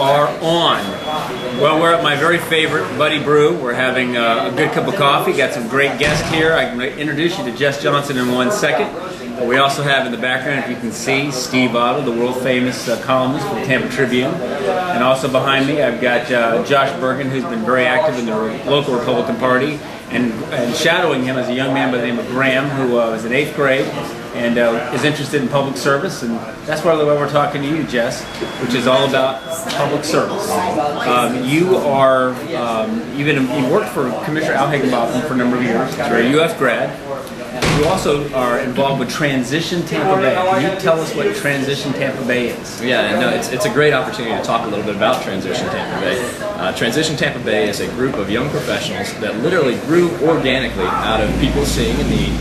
are on. Well, we're at my very favorite Buddy Brew. We're having a good cup of coffee. Got some great guests here. I'm going to introduce you to Jess Johnson in 1 second. But we also have in the background, if you can see, Steve Otto, the world famous columnist for the Tampa Tribune. And also behind me, I've got Josh Bergen, who's been very active in the local Republican Party. And shadowing him is a young man by the name of Graham, who is in 8th grade and is interested in public service. And that's why we're talking to you, Jess, which is all about public service. You worked for Commissioner Al Higginbotham for a number of years. You're a UF grad. You also are involved with Transition Tampa Bay. Can you tell us what Transition Tampa Bay is? Yeah, no, it's a great opportunity to talk a little bit about Transition Tampa Bay. Transition Tampa Bay is a group of young professionals that literally grew organically out of people seeing a need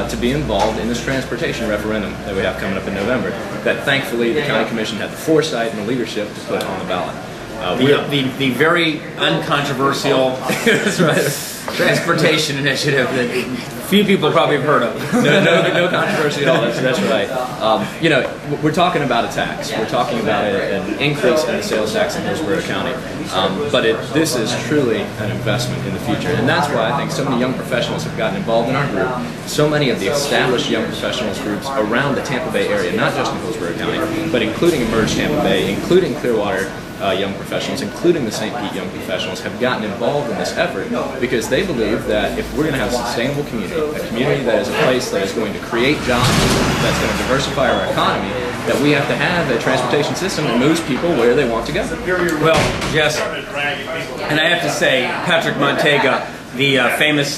to be involved in this transportation referendum that we have coming up in November, that thankfully the County Commission had the foresight and the leadership to put on the ballot. The very uncontroversial that's right, transportation initiative that few people probably have heard of. No controversy at all. That's right. You know, we're talking about a tax. We're talking about an increase in the sales tax in Hillsborough County. But this is truly an investment in the future, and that's why I think so many young professionals have gotten involved in our group. So many of the established young professionals groups around the Tampa Bay area, not just in Hillsborough County, but including Emerge Tampa Bay, including Clearwater young professionals, including the St. Pete young professionals, have gotten involved in this effort because they believe that if we're going to have a sustainable community, a community that is a place that is going to create jobs, that's going to diversify our economy, that we have to have a transportation system that moves people where they want to go. Well, Jess, and I have to say, Patrick Montega, the famous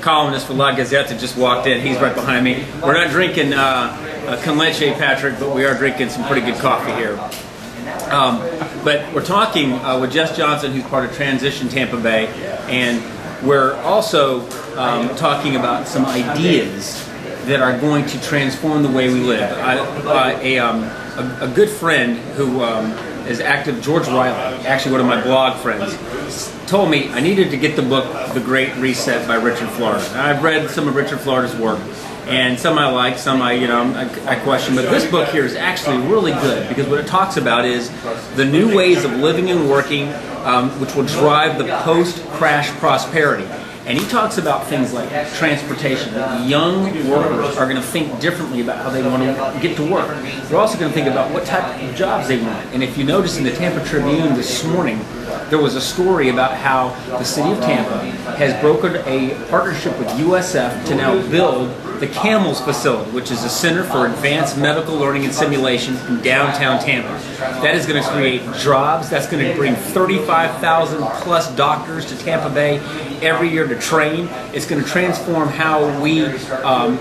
columnist for La Gazette, just walked in. He's right behind me. We're not drinking con leche, Patrick, but we are drinking some pretty good coffee here. But we're talking with Jess Johnson, who's part of Transition Tampa Bay, and we're also talking about some ideas that are going to transform the way we live. A good friend who is active, George Riley, actually one of my blog friends, told me I needed to get the book The Great Reset by Richard Florida. Now, I've read some of Richard Florida's work, and some I like, some I question, but this book here is actually really good because what it talks about is the new ways of living and working which will drive the post-crash prosperity. And he talks about things like transportation. That young workers are going to think differently about how they want to get to work. They're also going to think about what type of jobs they want. And if you notice in the Tampa Tribune this morning, there was a story about how the city of Tampa has brokered a partnership with USF to now build the CAMELS facility, which is a Center for Advanced Medical Learning and Simulation in downtown Tampa. That is going to create jobs. That's going to bring 35,000 plus doctors to Tampa Bay every year to train. It's going to transform how we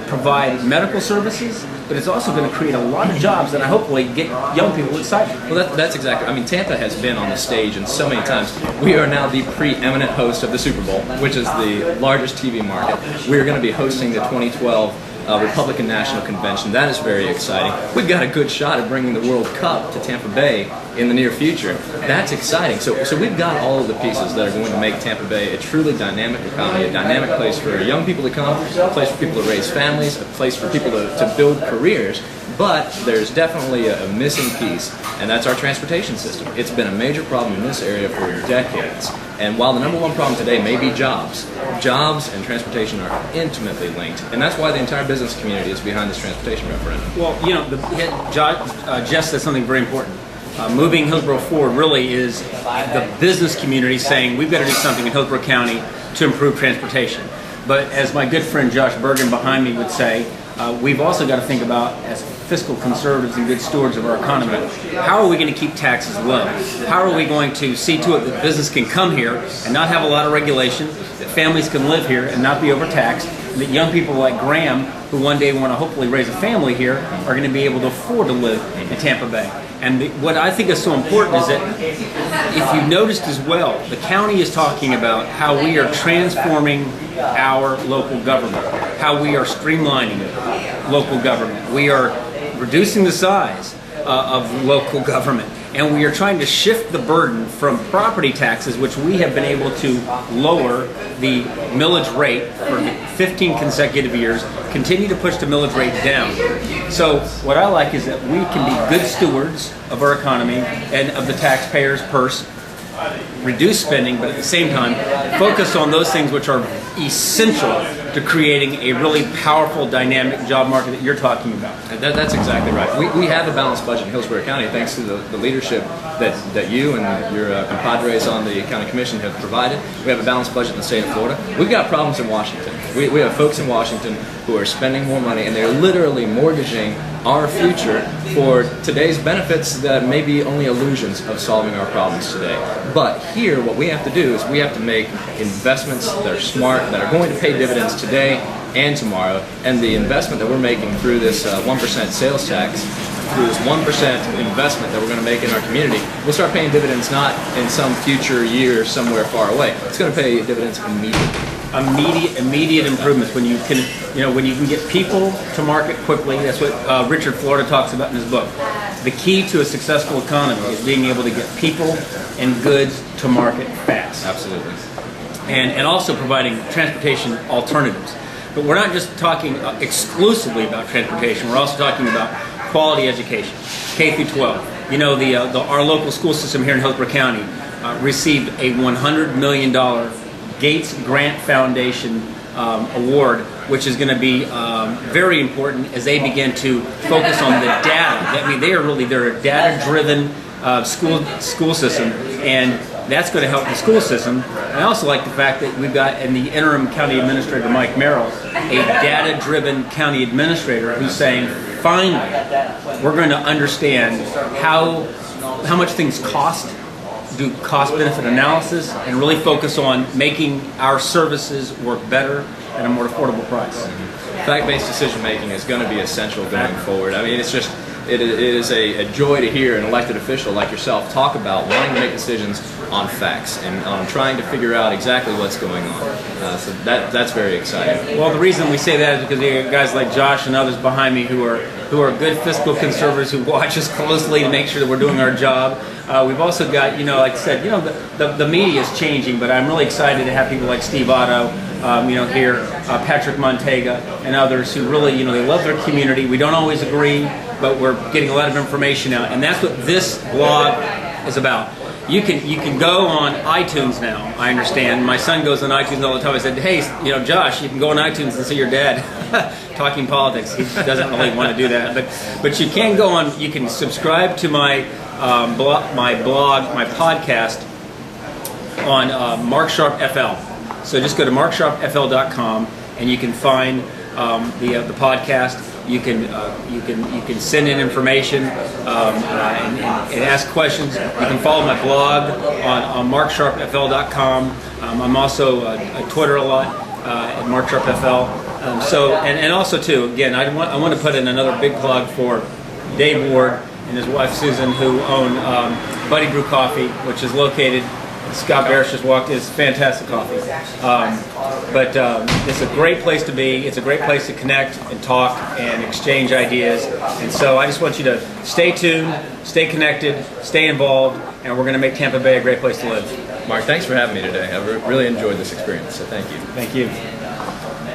provide medical services, but it's also going to create a lot of jobs that I hopefully get young people excited. Well, that's exactly. I mean, Tampa has been on the stage and so many times. We are now the preeminent host of the Super Bowl, which is the largest TV market. We are going to be hosting the 2012 Republican National Convention. That is very exciting. We've got a good shot at bringing the World Cup to Tampa Bay in the near future. That's exciting. So we've got all of the pieces that are going to make Tampa Bay a truly dynamic economy, a dynamic place for young people to come, a place for people to raise families, a place for people to build careers. But there's definitely a missing piece, and that's our transportation system. It's been a major problem in this area for decades. And while the number one problem today may be jobs and transportation are intimately linked. And that's why the entire business community is behind this transportation referendum. Well, you know, Jess said something very important. Moving Hillsborough forward really is the business community saying we've got to do something in Hillsborough County to improve transportation. But as my good friend Josh Bergen behind me would say, we've also got to think about, as fiscal conservatives and good stewards of our economy, how are we going to keep taxes low? How are we going to see to it that business can come here and not have a lot of regulation, that families can live here and not be overtaxed, and that young people like Graham, who one day want to hopefully raise a family here, are going to be able to afford to live in Tampa Bay. And what I think is so important is that, if you noticed as well, the county is talking about how we are transforming our local government, how we are streamlining local government. We are reducing the size of local government. and we are trying to shift the burden from property taxes, which we have been able to lower the millage rate for 15 consecutive years, continue to push the millage rate down. So what I like is that we can be good stewards of our economy and of the taxpayer's purse, reduce spending, but at the same time focus on those things which are essential to creating a really powerful, dynamic job market that you're talking about. That's exactly right. We have a balanced budget in Hillsborough County thanks to the leadership that you and your compadres on the county commission have provided. We have a balanced budget in the state of Florida. We've got problems in Washington. We have folks in Washington who are spending more money, and they're literally mortgaging our future for today's benefits that may be only illusions of solving our problems today. But here, what we have to do is we have to make investments that are smart, that are going to pay dividends today and tomorrow. And the investment that we're making through this 1% sales tax, through this 1% investment that we're going to make in our community, we'll start paying dividends not in some future year somewhere far away. It's going to pay dividends immediately. Immediate improvements when you can, when you can get people to market quickly. That's what Richard Florida talks about in his book. The key to a successful economy is being able to get people and goods to market fast. Absolutely. And also providing transportation alternatives. But we're not just talking exclusively about transportation. We're also talking about quality education, K through 12. Our local school system here in Hillsborough County received a $100 million Gates Grant Foundation award, which is going to be very important as they begin to focus on the data. I mean, they're a data-driven school system, and that's going to help the school system. And I also like the fact that we've got in the interim county administrator, Mike Merrill, a data-driven county administrator who's saying, finally, we're going to understand how much things cost, do cost-benefit analysis, and really focus on making our services work better at a more affordable price. Fact-based decision-making is going to be essential going forward. I mean, it is a joy to hear an elected official like yourself talk about wanting to make decisions on facts and on trying to figure out exactly what's going on. So that's very exciting. Well, the reason we say that is because you have guys like Josh and others behind me who are good fiscal conservatives who watch us closely to make sure that we're doing our job. We've also got, like I said, the media is changing, but I'm really excited to have people like Steve Otto, here, Patrick Montega, and others who really, they love their community. We don't always agree, but we're getting a lot of information out, and that's what this blog is about. You can go on iTunes now. I understand. My son goes on iTunes all the time. I said, hey, Josh, you can go on iTunes and see your dad talking politics. He doesn't really want to do that, but you can go on. You can subscribe to my blog, my podcast on MarkSharpeFL. So just go to MarkSharpeFL.com and you can find the podcast. You can send in information and ask questions. You can follow my blog on MarkSharpeFL.com. I'm also on Twitter a lot at MarkSharpeFL. And also too, again, I want to put in another big plug for Dave Ward and his wife Susan, who own Buddy Brew Coffee, which is located. Scott Barish just walked in. It's fantastic coffee. But it's a great place to be. It's a great place to connect and talk and exchange ideas. And so I just want you to stay tuned, stay connected, stay involved, and we're going to make Tampa Bay a great place to live. Mark, thanks for having me today. I really enjoyed this experience, so thank you. Thank you.